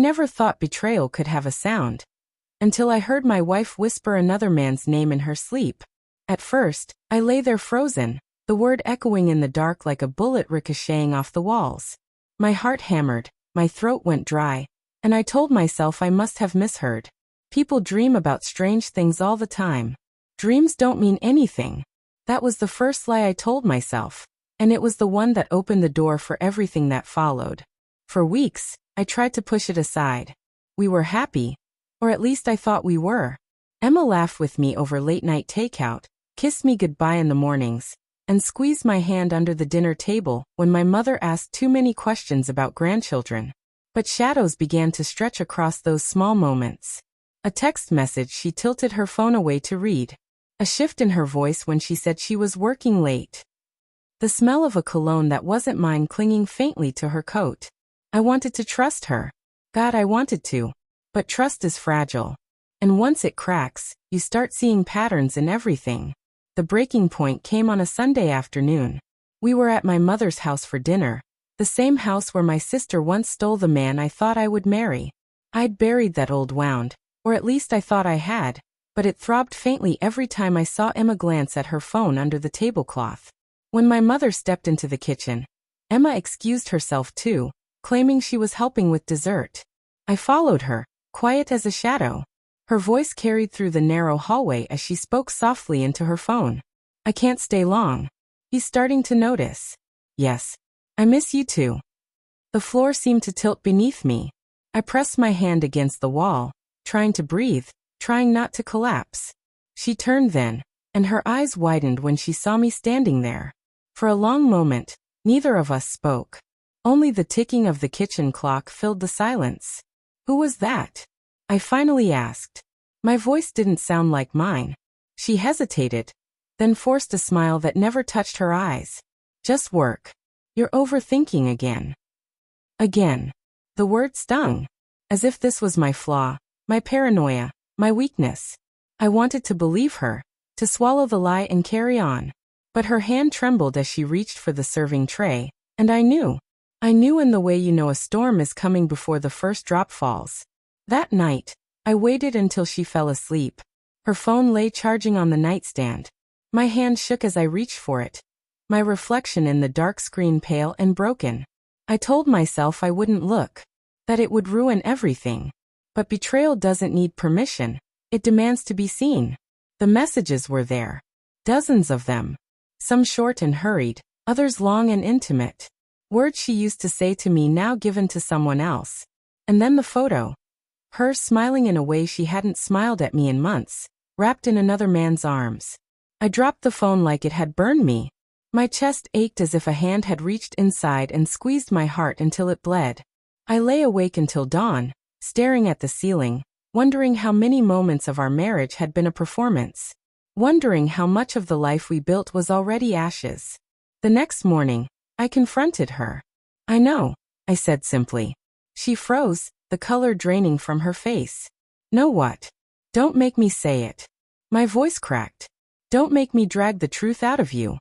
never thought betrayal could have a sound. Until I heard my wife whisper another man's name in her sleep. At first, I lay there frozen, the word echoing in the dark like a bullet ricocheting off the walls. My heart hammered, my throat went dry, and I told myself I must have misheard. People dream about strange things all the time. Dreams don't mean anything. That was the first lie I told myself, and it was the one that opened the door for everything that followed. For weeks, I tried to push it aside. We were happy, or at least I thought we were. Emma laughed with me over late-night takeout, kissed me goodbye in the mornings, and squeezed my hand under the dinner table when my mother asked too many questions about grandchildren. But shadows began to stretch across those small moments. A text message she tilted her phone away to read. A shift in her voice when she said she was working late. The smell of a cologne that wasn't mine clinging faintly to her coat. I wanted to trust her. God, I wanted to. But trust is fragile. And once it cracks, you start seeing patterns in everything. The breaking point came on a Sunday afternoon. We were at my mother's house for dinner, the same house where my sister once stole the man I thought I would marry. I'd buried that old wound, or at least I thought I had, but it throbbed faintly every time I saw Emma glance at her phone under the tablecloth. When my mother stepped into the kitchen, Emma excused herself too, claiming she was helping with dessert. I followed her, quiet as a shadow. Her voice carried through the narrow hallway as she spoke softly into her phone. I can't stay long. He's starting to notice. Yes. I miss you too. The floor seemed to tilt beneath me. I pressed my hand against the wall, trying to breathe, trying not to collapse. She turned then, and her eyes widened when she saw me standing there. For a long moment, neither of us spoke. Only the ticking of the kitchen clock filled the silence. Who was that? I finally asked. My voice didn't sound like mine. She hesitated, then forced a smile that never touched her eyes. Just work. You're overthinking again. Again. The word stung. As if this was my flaw, my paranoia, my weakness. I wanted to believe her, to swallow the lie and carry on. But her hand trembled as she reached for the serving tray, and I knew. I knew in the way you know a storm is coming before the first drop falls. That night, I waited until she fell asleep. Her phone lay charging on the nightstand. My hand shook as I reached for it. My reflection in the dark screen pale and broken. I told myself I wouldn't look, that it would ruin everything. But betrayal doesn't need permission, it demands to be seen. The messages were there. Dozens of them. Some short and hurried, others long and intimate. Words she used to say to me now given to someone else. And then the photo. Her smiling in a way she hadn't smiled at me in months, wrapped in another man's arms. I dropped the phone like it had burned me. My chest ached as if a hand had reached inside and squeezed my heart until it bled. I lay awake until dawn, staring at the ceiling, wondering how many moments of our marriage had been a performance. Wondering how much of the life we built was already ashes. The next morning, I confronted her. I know, I said simply. She froze, the color draining from her face. Know what? Don't make me say it. My voice cracked. Don't make me drag the truth out of you.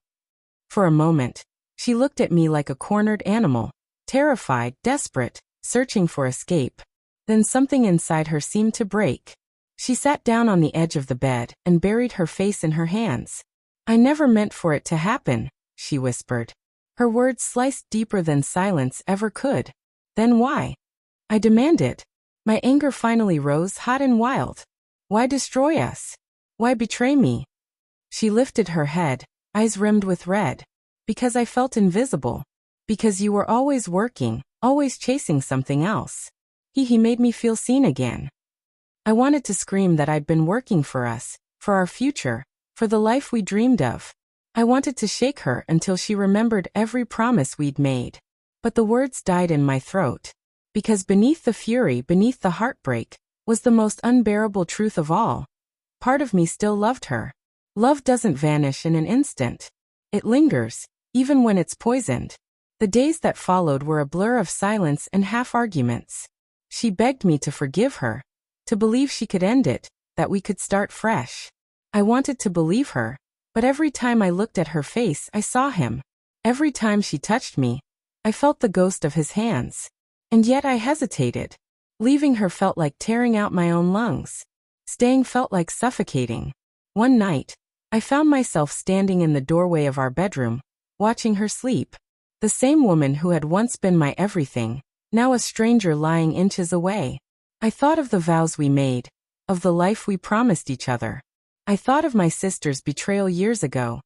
For a moment, she looked at me like a cornered animal, terrified, desperate, searching for escape. Then something inside her seemed to break. She sat down on the edge of the bed and buried her face in her hands. I never meant for it to happen, she whispered. Her words sliced deeper than silence ever could. Then why? I demanded. My anger finally rose hot and wild. Why destroy us? Why betray me? She lifted her head, eyes rimmed with red. Because I felt invisible. Because you were always working, always chasing something else. He made me feel seen again. I wanted to scream that I'd been working for us, for our future, for the life we dreamed of. I wanted to shake her until she remembered every promise we'd made. But the words died in my throat. Because beneath the fury, beneath the heartbreak, was the most unbearable truth of all. Part of me still loved her. Love doesn't vanish in an instant. It lingers, even when it's poisoned. The days that followed were a blur of silence and half-arguments. She begged me to forgive her. To believe she could end it, that we could start fresh. I wanted to believe her, but every time I looked at her face I saw him. Every time she touched me, I felt the ghost of his hands. And yet I hesitated. Leaving her felt like tearing out my own lungs. Staying felt like suffocating. One night, I found myself standing in the doorway of our bedroom, watching her sleep. The same woman who had once been my everything, now a stranger lying inches away. I thought of the vows we made, of the life we promised each other. I thought of my sister's betrayal years ago,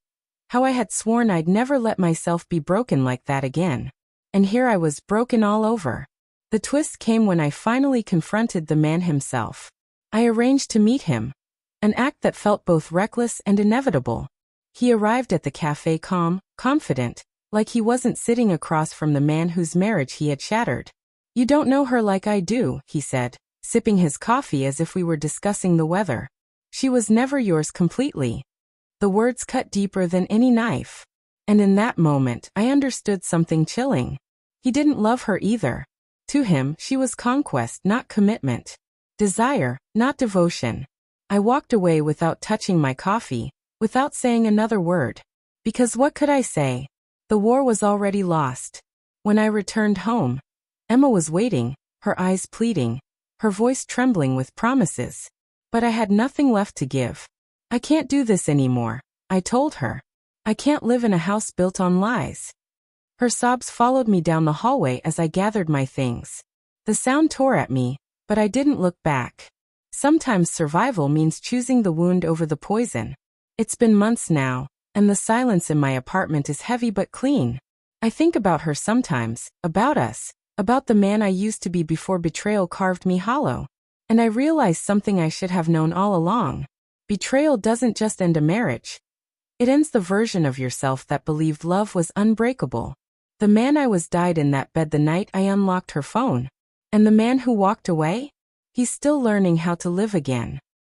how I had sworn I'd never let myself be broken like that again. And here I was broken all over. The twist came when I finally confronted the man himself. I arranged to meet him, an act that felt both reckless and inevitable. He arrived at the cafe calm, confident, like he wasn't sitting across from the man whose marriage he had shattered. "You don't know her like I do," he said, sipping his coffee as if we were discussing the weather. "She was never yours completely." The words cut deeper than any knife. And in that moment, I understood something chilling. He didn't love her either. To him, she was conquest, not commitment. Desire, not devotion. I walked away without touching my coffee, without saying another word. Because what could I say? The war was already lost. When I returned home, Emma was waiting, her eyes pleading, her voice trembling with promises. But I had nothing left to give. "I can't do this anymore," I told her. "I can't live in a house built on lies." Her sobs followed me down the hallway as I gathered my things. The sound tore at me, but I didn't look back. Sometimes survival means choosing the wound over the poison. It's been months now, and the silence in my apartment is heavy but clean. I think about her sometimes, about us, about the man I used to be before betrayal carved me hollow. And I realize something I should have known all along. Betrayal doesn't just end a marriage. It ends the version of yourself that believed love was unbreakable. The man I was died in that bed the night I unlocked her phone. And the man who walked away? He's still learning how to live again.